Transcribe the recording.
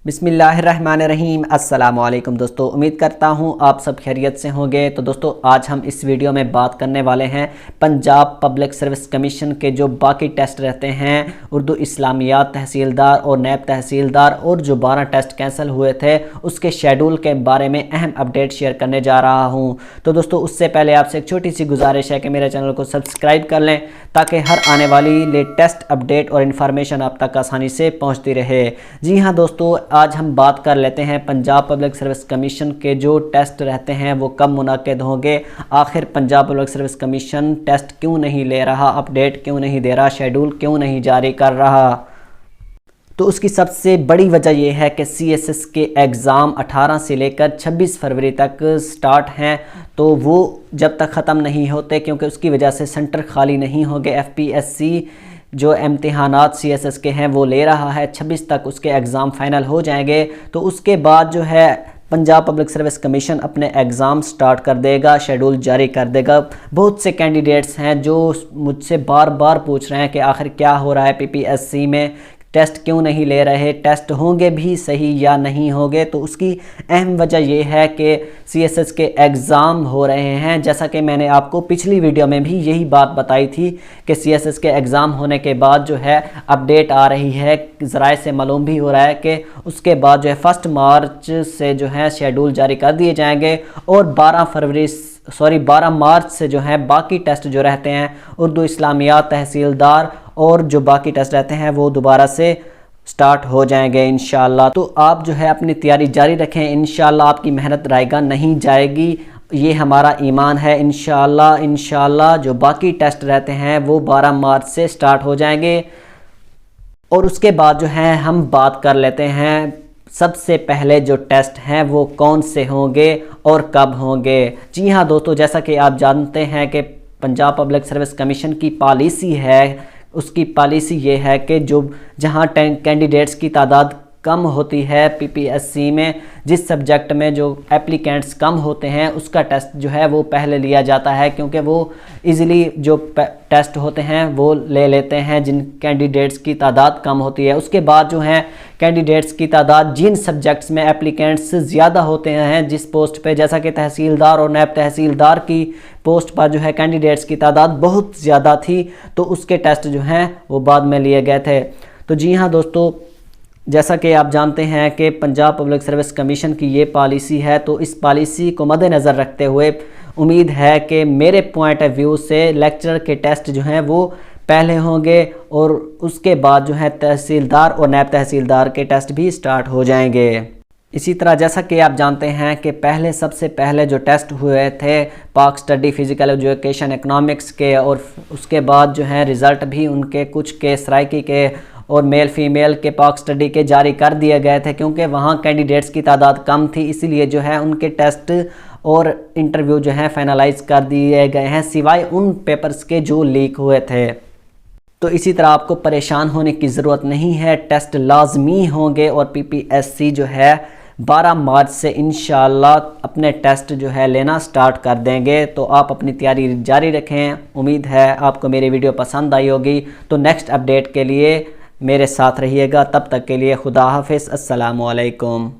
बिस्मिल्लाहिर्रहमानिर्रहीम। अस्सलामुअलैकुम दोस्तों, उम्मीद करता हूँ आप सब खैरियत से होंगे। तो दोस्तों, आज हम इस वीडियो में बात करने वाले हैं पंजाब पब्लिक सर्विस कमीशन के जो बाकी टेस्ट रहते हैं, उर्दू इस्लामियात तहसीलदार और नैब तहसीलदार, और जो 12 टेस्ट कैंसिल हुए थे उसके शेड्यूल के बारे में अहम अपडेट शेयर करने जा रहा हूँ। तो दोस्तों, उससे पहले आपसे एक छोटी सी गुजारिश है कि मेरे चैनल को सब्सक्राइब कर लें ताकि हर आने वाली लेटेस्ट अपडेट और इन्फॉर्मेशन आप तक आसानी से पहुँचती रहे। जी हाँ दोस्तों, आज हम बात कर लेते हैं पंजाब पब्लिक सर्विस कमीशन के जो टेस्ट रहते हैं वो कब मुनाकिद होंगे। आखिर Punjab public service commission test क्यों नहीं ले रहा, अपडेट क्यों नहीं दे रहा, शेड्यूल क्यों नहीं जारी कर रहा। तो उसकी सबसे बड़ी वजह यह है कि CSS के एग्ज़ाम 18 से लेकर 26 फरवरी तक स्टार्ट हैं, तो वो जब तक ख़त्म नहीं होते, क्योंकि उसकी वजह से सेंटर खाली नहीं होंगे। FPSC जो इम्तिहानात CSS के हैं वो ले रहा है, 26 तक उसके एग्ज़ाम फाइनल हो जाएंगे। तो उसके बाद जो है पंजाब पब्लिक सर्विस कमीशन अपने एग्ज़ाम स्टार्ट कर देगा, शेड्यूल जारी कर देगा। बहुत से कैंडिडेट्स हैं जो मुझसे बार बार पूछ रहे हैं कि आखिर क्या हो रहा है PPSC में, टेस्ट क्यों नहीं ले रहे, टेस्ट होंगे भी सही या नहीं होंगे। तो उसकी अहम वजह यह है कि CSS के एग्ज़ाम हो रहे हैं। जैसा कि मैंने आपको पिछली वीडियो में भी यही बात बताई थी कि CSS के एग्ज़ाम होने के बाद जो है अपडेट आ रही है, ज़राए से मालूम भी हो रहा है कि उसके बाद जो है 1 मार्च से जो है शेड्यूल जारी कर दिए जाएंगे, और 12 मार्च से जो है बाकी टेस्ट जो रहते हैं उर्दू इस्लामियात तहसीलदार और जो बाकी टेस्ट रहते हैं वो दोबारा से स्टार्ट हो जाएंगे इंशाल्लाह। तो आप जो है अपनी तैयारी जारी रखें, इंशाल्लाह आपकी मेहनत रायगा नहीं जाएगी, ये हमारा ईमान है। इंशाल्लाह जो बाकी टेस्ट रहते हैं वो 12 मार्च से स्टार्ट हो जाएंगे। और उसके बाद जो है हम बात कर लेते हैं सबसे पहले जो टेस्ट हैं वो कौन से होंगे और कब होंगे। जी हाँ दोस्तों, जैसा कि आप जानते हैं कि पंजाब पब्लिक सर्विस कमीशन की पॉलिसी है, उसकी पॉलिसी ये है कि जहाँ कैंडिडेट्स की तादाद कम होती है PPSC में, जिस सब्जेक्ट में जो एप्लीकेंट्स कम होते हैं उसका टेस्ट जो है वो पहले लिया जाता है, क्योंकि वो इजीली जो टेस्ट होते हैं वो ले लेते हैं जिन कैंडिडेट्स की तादाद कम होती है। उसके बाद जो है कैंडिडेट्स की तादाद जिन सब्जेक्ट्स में एप्लीकेंट्स ज़्यादा होते हैं जिस पोस्ट पे, जैसा कि तहसीलदार और नैब तहसीलदार की पोस्ट पर जो है कैंडिडेट्स की तादाद बहुत ज़्यादा थी, तो उसके टेस्ट जो हैं वो बाद में लिए गए थे। तो जी हाँ दोस्तों, जैसा कि आप जानते हैं कि पंजाब पब्लिक सर्विस कमीशन की ये पॉलिसी है, तो इस पॉलिसी को मद्देनज़र रखते हुए उम्मीद है कि मेरे पॉइंट ऑफ व्यू से लेक्चरर के टेस्ट जो हैं वो पहले होंगे, और उसके बाद जो है तहसीलदार और नैब तहसीलदार के टेस्ट भी स्टार्ट हो जाएंगे। इसी तरह जैसा कि आप जानते हैं कि सबसे पहले जो टेस्ट हुए थे पाक स्टडी, फिज़िकल एजुकेशन, इकनॉमिक्स के, और उसके बाद जो है रिज़ल्ट भी उनके कुछ के सराइकी के और मेल फीमेल के पाक स्टडी के जारी कर दिए गए थे, क्योंकि वहाँ कैंडिडेट्स की तादाद कम थी, इसीलिए जो है उनके टेस्ट और इंटरव्यू जो है फाइनलाइज कर दिए गए हैं, सिवाय उन पेपर्स के जो लीक हुए थे। तो इसी तरह आपको परेशान होने की ज़रूरत नहीं है, टेस्ट लाजमी होंगे, और PPSC जो है 12 मार्च से इंशाल्लाह अपने टेस्ट जो है लेना स्टार्ट कर देंगे। तो आप अपनी तैयारी जारी रखें। उम्मीद है आपको मेरी वीडियो पसंद आई होगी। तो नेक्स्ट अपडेट के लिए मेरे साथ रहिएगा। तब तक के लिए खुदा हाफिज़। अस्सलामु अलैकुम।